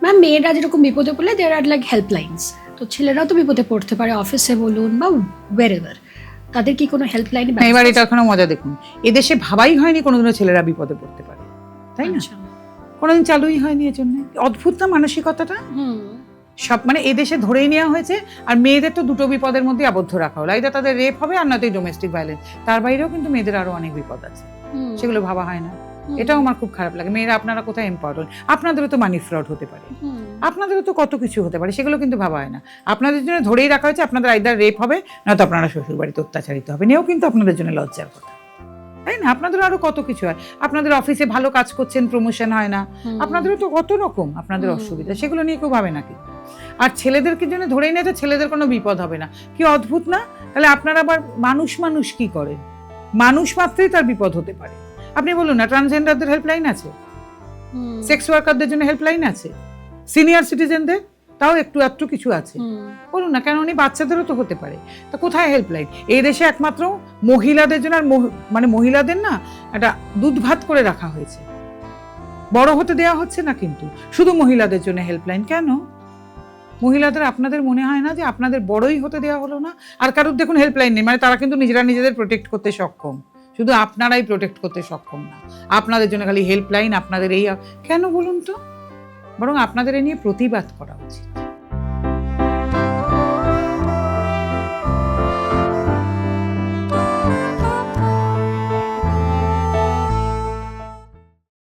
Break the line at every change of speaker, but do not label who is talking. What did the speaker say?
Ma'am মেয়েরা যেরকম বিপদে পড়লে দেয়ার আর লাইক হেল্পলাইন্স, তো ছেলেরাও তো বিপদে পড়তে পারে, অফিসে বলুন বা ওয়েরেভার, তাদের কি কোনো হেল্পলাইন?
এবার এটা এখনো মজা দেখুন, এদেশে ভাবাই হয়নি কোনোদিনও ছেলেরা বিপদে পড়তে পারে, তাই না? কোনোদিন চালুই হয়নি, এর জন্য অদ্ভুত না মানসিকতাটা। সব মানে এদেশে ধরেই নেওয়া হয়েছে, আর মেয়েদের তো দুটো বিপদের মধ্যে আবদ্ধ রাখা হলো, এটা তাদের রেপ হবে আর নয়তো ডোমেস্টিক ভায়োলেন্স। তার বাইরেও কিন্তু মেয়েদের আরো অনেক বিপদ আছে, সেগুলো ভাবা হয় না। এটাও আমার খুব খারাপ লাগে। মেয়েরা আপনারা কোথায় এম্পাওয়ার্ড? আপনাদেরও তো মানি ফ্রড হতে পারে, আপনাদেরও তো কত কিছু হতে পারে, সেগুলো কিন্তু ভাবা হয় না। আপনাদের জন্য ধরেই রাখা হয়েছে আপনাদের আইদার রেপ হবে নয়তো আপনারা শ্বশুর বাড়িতে অত্যাচারিত হবে, নিয়েও কিন্তু আপনাদের জন্য লজ্জার কথা, তাই না? আপনাদের আরো কত কিছু হয়, আপনাদের অফিসে ভালো কাজ করছেন, প্রমোশন হয় না, আপনাদেরও তো কত রকম আপনাদের অসুবিধা, সেগুলো নিয়ে কেউ ভাবে নাকি? আর ছেলেদেরকে জন্য ধরেই নিয়েছে ছেলেদের কোনো বিপদ হবে না, কি অদ্ভুত না? তাহলে আপনারা আবার মানুষ কি করেন? মানুষ মাত্রই তার বিপদ হতে পারে। আপনি বলুন না, ট্রান্সজেন্ডারদের হেল্পলাইন আছে, সেক্স ওয়ার্কারদের জন্য হেল্পলাইন আছে, সিনিয়র সিটিজেনদের তাও একটু কিছু আছে, বলুন না কেন? উনি বাচ্চাদেরও তো হতে পারে, তা কোথায় হেল্পলাইন? এই দেশে একমাত্র মহিলাদের জন্য, আর মানে মহিলাদের না একটা দুধ ভাত করে রাখা হয়েছে, বড় হতে দেওয়া হচ্ছে না, কিন্তু শুধু মহিলাদের জন্য হেল্পলাইন কেন? মহিলাদের আপনাদের মনে হয় না যে আপনাদের বড়ই হতে দেওয়া হলো না? আর কারোর দেখুন হেল্পলাইন নেই, মানে তারা কিন্তু নিজেরা নিজেদের প্রোটেক্ট করতে সক্ষম, শুধু আপনারাই প্রোটেক্ট করতে সক্ষম না। আপনাদের জন্য খালি হেল্পলাইন, আপনাদের এই কেন বলুন তো? বরং আপনাদের এ নিয়ে প্রতিবাদ করা উচিত।